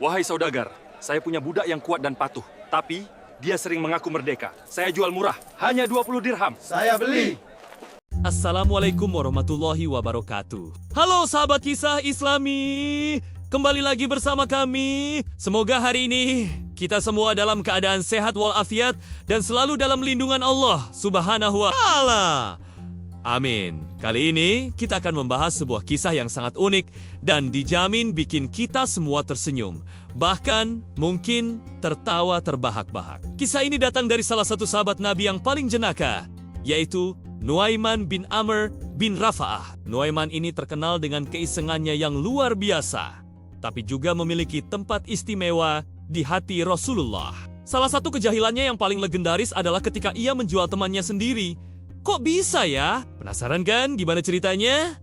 Wahai saudagar, saya punya budak yang kuat dan patuh. Tapi, dia sering mengaku merdeka. Saya jual murah, hanya 20 dirham. Saya beli. Assalamualaikum warahmatullahi wabarakatuh. Halo sahabat kisah Islami, kembali lagi bersama kami. Semoga hari ini kita semua dalam keadaan sehat walafiat dan selalu dalam lindungan Allah Subhanahu wa Ta'ala. Amin. Kali ini kita akan membahas sebuah kisah yang sangat unik dan dijamin bikin kita semua tersenyum. Bahkan mungkin tertawa terbahak-bahak. Kisah ini datang dari salah satu sahabat Nabi yang paling jenaka, yaitu Nuaiman bin Amr bin Rafa'ah. Nuaiman ini terkenal dengan keisengannya yang luar biasa, tapi juga memiliki tempat istimewa di hati Rasulullah. Salah satu kejahilannya yang paling legendaris adalah ketika ia menjual temannya sendiri. Kok bisa ya? Penasaran kan gimana ceritanya?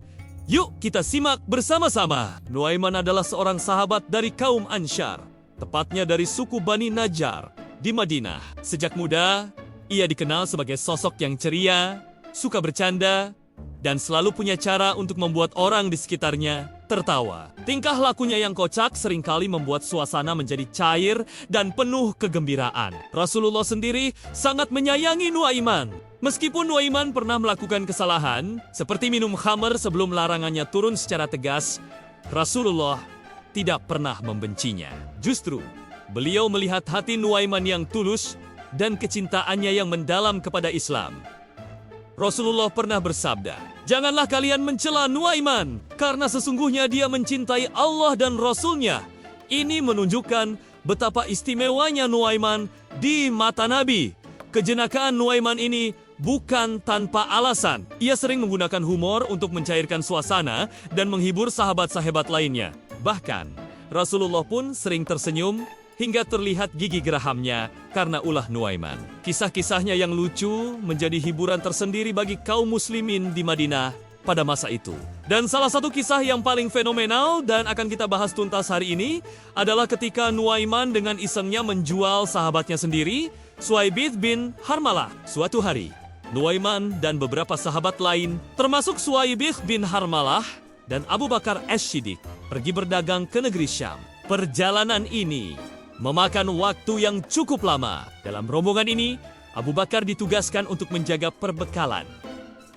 Yuk kita simak bersama-sama. Nuaiman adalah seorang sahabat dari kaum Ansyar, tepatnya dari suku Bani Najjar di Madinah. Sejak muda, ia dikenal sebagai sosok yang ceria, suka bercanda, dan selalu punya cara untuk membuat orang di sekitarnya tertawa. Tingkah lakunya yang kocak seringkali membuat suasana menjadi cair dan penuh kegembiraan. Rasulullah sendiri sangat menyayangi Nuaiman. Meskipun Nuaiman pernah melakukan kesalahan, seperti minum khamr sebelum larangannya turun secara tegas, Rasulullah tidak pernah membencinya. Justru, beliau melihat hati Nuaiman yang tulus dan kecintaannya yang mendalam kepada Islam. Rasulullah pernah bersabda, "Janganlah kalian mencela Nuaiman, karena sesungguhnya dia mencintai Allah dan Rasul-Nya." Ini menunjukkan betapa istimewanya Nuaiman di mata Nabi. Kejenakaan Nuaiman ini bukan tanpa alasan. Ia sering menggunakan humor untuk mencairkan suasana dan menghibur sahabat-sahabat lainnya. Bahkan, Rasulullah pun sering tersenyum hingga terlihat gigi gerahamnya karena ulah Nuaiman. Kisah-kisahnya yang lucu menjadi hiburan tersendiri bagi kaum muslimin di Madinah pada masa itu. Dan salah satu kisah yang paling fenomenal dan akan kita bahas tuntas hari ini adalah ketika Nuaiman dengan isengnya menjual sahabatnya sendiri, Suaibith bin Harmalah. Suatu hari, Nuaiman dan beberapa sahabat lain, termasuk Suaibith bin Harmalah dan Abu Bakar As-Siddiq, pergi berdagang ke negeri Syam. Perjalanan ini memakan waktu yang cukup lama. Dalam rombongan ini, Abu Bakar ditugaskan untuk menjaga perbekalan,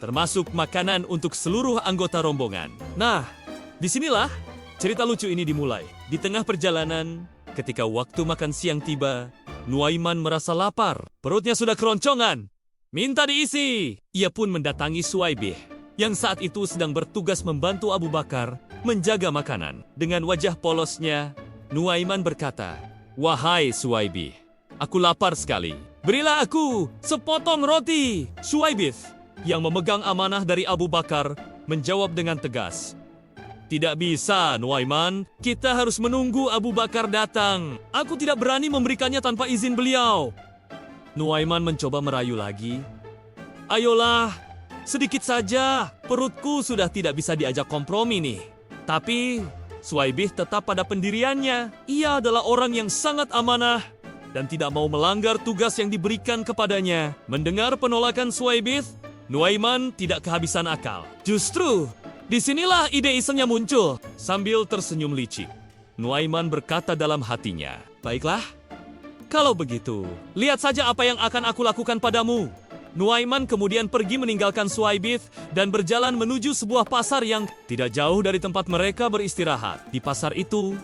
termasuk makanan untuk seluruh anggota rombongan. Nah, disinilah cerita lucu ini dimulai. Di tengah perjalanan, ketika waktu makan siang tiba, Nuaiman merasa lapar. Perutnya sudah keroncongan. Minta diisi. Ia pun mendatangi Suaibih, yang saat itu sedang bertugas membantu Abu Bakar menjaga makanan. Dengan wajah polosnya, Nuaiman berkata, "Wahai Suaibih, aku lapar sekali. Berilah aku sepotong roti." Suaibih, yang memegang amanah dari Abu Bakar, menjawab dengan tegas, "Tidak bisa, Nuaiman. Kita harus menunggu Abu Bakar datang. Aku tidak berani memberikannya tanpa izin beliau." Nuaiman mencoba merayu lagi. "Ayolah, sedikit saja. Perutku sudah tidak bisa diajak kompromi nih." Tapi Suaibih tetap pada pendiriannya. Ia adalah orang yang sangat amanah dan tidak mau melanggar tugas yang diberikan kepadanya. Mendengar penolakan Suaibih, Nuaiman tidak kehabisan akal. Justru disinilah ide isengnya muncul. Sambil tersenyum licik, Nuaiman berkata dalam hatinya, "Baiklah, kalau begitu, lihat saja apa yang akan aku lakukan padamu." Nuaiman kemudian pergi meninggalkan Suaibith dan berjalan menuju sebuah pasar yang tidak jauh dari tempat mereka beristirahat. Di pasar itu,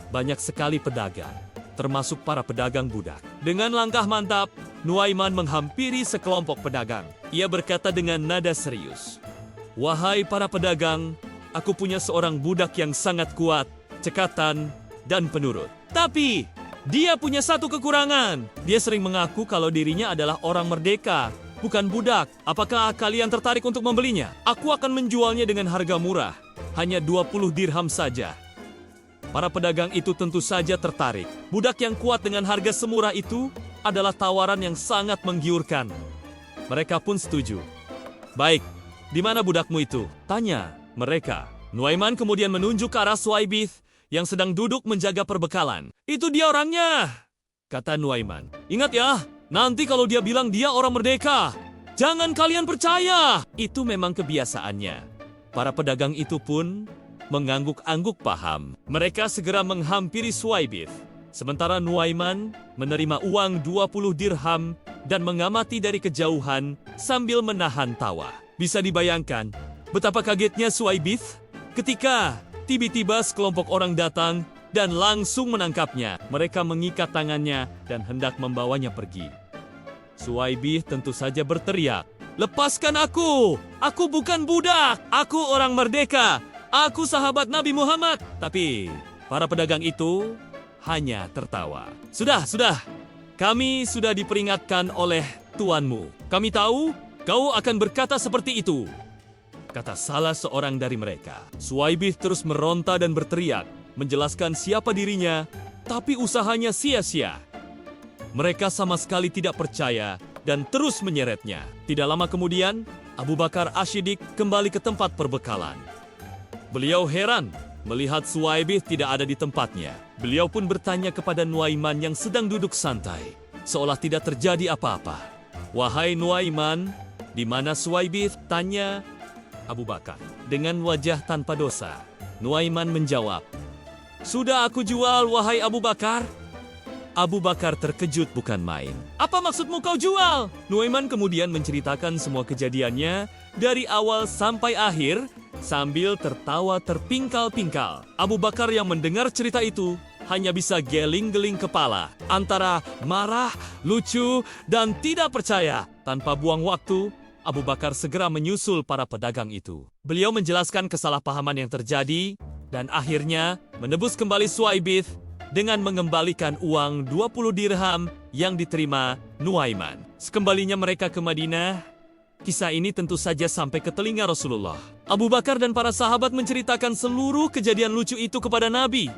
banyak sekali pedagang, termasuk para pedagang budak. Dengan langkah mantap, Nuaiman menghampiri sekelompok pedagang. Ia berkata dengan nada serius, "Wahai para pedagang, aku punya seorang budak yang sangat kuat, cekatan, dan penurut. Tapi dia punya satu kekurangan. Dia sering mengaku kalau dirinya adalah orang merdeka, bukan budak. Apakah kalian tertarik untuk membelinya? Aku akan menjualnya dengan harga murah, hanya 20 dirham saja." Para pedagang itu tentu saja tertarik. Budak yang kuat dengan harga semurah itu adalah tawaran yang sangat menggiurkan. Mereka pun setuju. "Baik, di mana budakmu itu?" tanya mereka. Nuaiman kemudian menunjuk ke arah Suaibith yang sedang duduk menjaga perbekalan. "Itu dia orangnya," kata Nuaiman. "Ingat ya, nanti kalau dia bilang dia orang merdeka, jangan kalian percaya." Itu memang kebiasaannya. Para pedagang itu pun mengangguk-angguk paham. Mereka segera menghampiri Suwaibith. Sementara Nuaiman menerima uang 20 dirham dan mengamati dari kejauhan sambil menahan tawa. Bisa dibayangkan betapa kagetnya Suwaibith ketika tiba-tiba sekelompok orang datang dan langsung menangkapnya. Mereka mengikat tangannya dan hendak membawanya pergi. Suwaibith tentu saja berteriak, "Lepaskan aku! Aku bukan budak! Aku orang merdeka! Aku sahabat Nabi Muhammad!" Tapi para pedagang itu hanya tertawa. Sudah. Kami sudah diperingatkan oleh tuanmu. Kami tahu kau akan berkata seperti itu, kata salah seorang dari mereka. Suwaibith terus meronta dan berteriak, menjelaskan siapa dirinya, tapi usahanya sia-sia. Mereka sama sekali tidak percaya dan terus menyeretnya. Tidak lama kemudian, Abu Bakar Ash-Shiddiq kembali ke tempat perbekalan. Beliau heran melihat Suwaibith tidak ada di tempatnya. Beliau pun bertanya kepada Nuaiman yang sedang duduk santai, seolah tidak terjadi apa-apa. "Wahai Nuaiman, di mana Suwaibith?" tanya Abu Bakar. Dengan wajah tanpa dosa, Nuaiman menjawab, "Sudah aku jual, wahai Abu Bakar." Abu Bakar terkejut bukan main. "Apa maksudmu kau jual?" Nuaiman kemudian menceritakan semua kejadiannya dari awal sampai akhir sambil tertawa terpingkal-pingkal. Abu Bakar yang mendengar cerita itu hanya bisa geling-geling kepala antara marah, lucu, dan tidak percaya. Tanpa buang waktu, Abu Bakar segera menyusul para pedagang itu. Beliau menjelaskan kesalahpahaman yang terjadi dan akhirnya menebus kembali Suwaibith dengan mengembalikan uang 20 dirham yang diterima Nuaiman. Sekembalinya mereka ke Madinah, kisah ini tentu saja sampai ke telinga Rasulullah. Abu Bakar dan para sahabat menceritakan seluruh kejadian lucu itu kepada Nabi.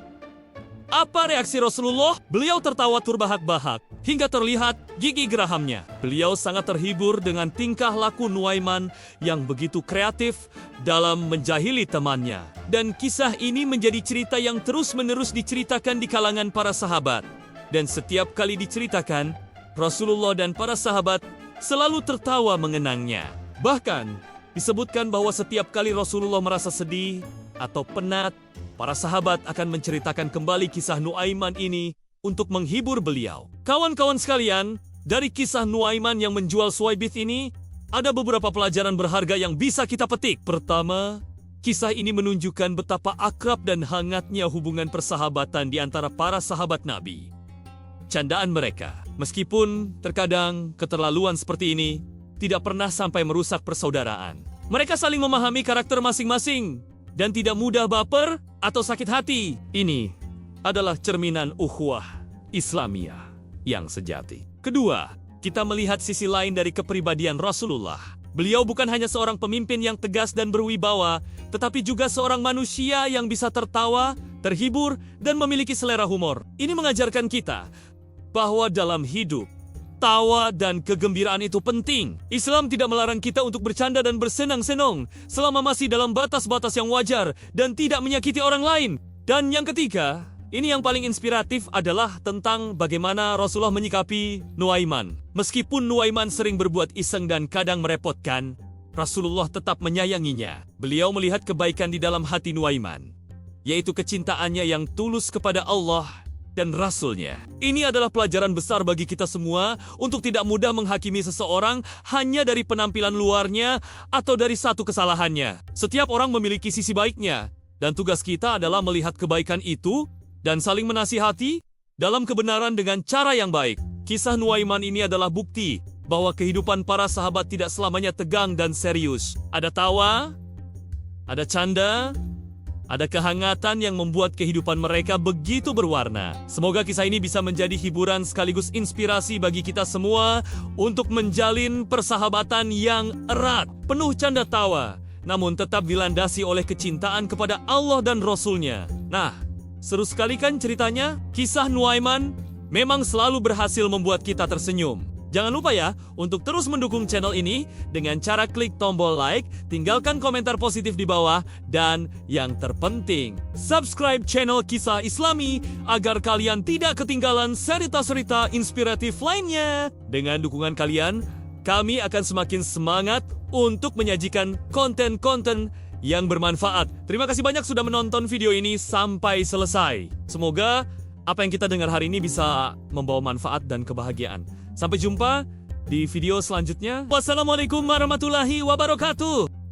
Apa reaksi Rasulullah? Beliau tertawa terbahak-bahak hingga terlihat gigi gerahamnya. Beliau sangat terhibur dengan tingkah laku Nuaiman yang begitu kreatif dalam menjahili temannya. Dan kisah ini menjadi cerita yang terus-menerus diceritakan di kalangan para sahabat. Dan setiap kali diceritakan, Rasulullah dan para sahabat selalu tertawa mengenangnya. Bahkan disebutkan bahwa setiap kali Rasulullah merasa sedih atau penat, para sahabat akan menceritakan kembali kisah Nuaiman ini untuk menghibur beliau. Kawan-kawan sekalian, dari kisah Nuaiman yang menjual Suwaibith ini, ada beberapa pelajaran berharga yang bisa kita petik. Pertama, kisah ini menunjukkan betapa akrab dan hangatnya hubungan persahabatan di antara para sahabat Nabi. Candaan mereka, meskipun terkadang keterlaluan seperti ini, tidak pernah sampai merusak persaudaraan. Mereka saling memahami karakter masing-masing dan tidak mudah baper atau sakit hati. Ini adalah cerminan ukhuwah Islamiyah yang sejati. Kedua, kita melihat sisi lain dari kepribadian Rasulullah. Beliau bukan hanya seorang pemimpin yang tegas dan berwibawa, tetapi juga seorang manusia yang bisa tertawa, terhibur, dan memiliki selera humor. Ini mengajarkan kita bahwa dalam hidup, tawa dan kegembiraan itu penting. Islam tidak melarang kita untuk bercanda dan bersenang-senang selama masih dalam batas-batas yang wajar dan tidak menyakiti orang lain. Dan yang ketiga, ini yang paling inspiratif adalah tentang bagaimana Rasulullah menyikapi Nuaiman. Meskipun Nuaiman sering berbuat iseng dan kadang merepotkan, Rasulullah tetap menyayanginya. Beliau melihat kebaikan di dalam hati Nuaiman, yaitu kecintaannya yang tulus kepada Allah dan Rasul-Nya. Ini adalah pelajaran besar bagi kita semua untuk tidak mudah menghakimi seseorang hanya dari penampilan luarnya atau dari satu kesalahannya. Setiap orang memiliki sisi baiknya, dan tugas kita adalah melihat kebaikan itu dan saling menasihati dalam kebenaran dengan cara yang baik. Kisah Nuaiman ini adalah bukti bahwa kehidupan para sahabat tidak selamanya tegang dan serius. Ada tawa, ada canda, ada kehangatan yang membuat kehidupan mereka begitu berwarna. Semoga kisah ini bisa menjadi hiburan sekaligus inspirasi bagi kita semua untuk menjalin persahabatan yang erat, penuh canda tawa, namun tetap dilandasi oleh kecintaan kepada Allah dan Rasul-Nya. Nah, seru sekali kan ceritanya? Kisah Nuaiman memang selalu berhasil membuat kita tersenyum. Jangan lupa ya untuk terus mendukung channel ini dengan cara klik tombol like, tinggalkan komentar positif di bawah, dan yang terpenting, subscribe channel Kisah Islami agar kalian tidak ketinggalan cerita-cerita inspiratif lainnya. Dengan dukungan kalian, kami akan semakin semangat untuk menyajikan konten-konten yang bermanfaat. Terima kasih banyak sudah menonton video ini sampai selesai. Semoga apa yang kita dengar hari ini bisa membawa manfaat dan kebahagiaan. Sampai jumpa di video selanjutnya. Wassalamualaikum warahmatullahi wabarakatuh.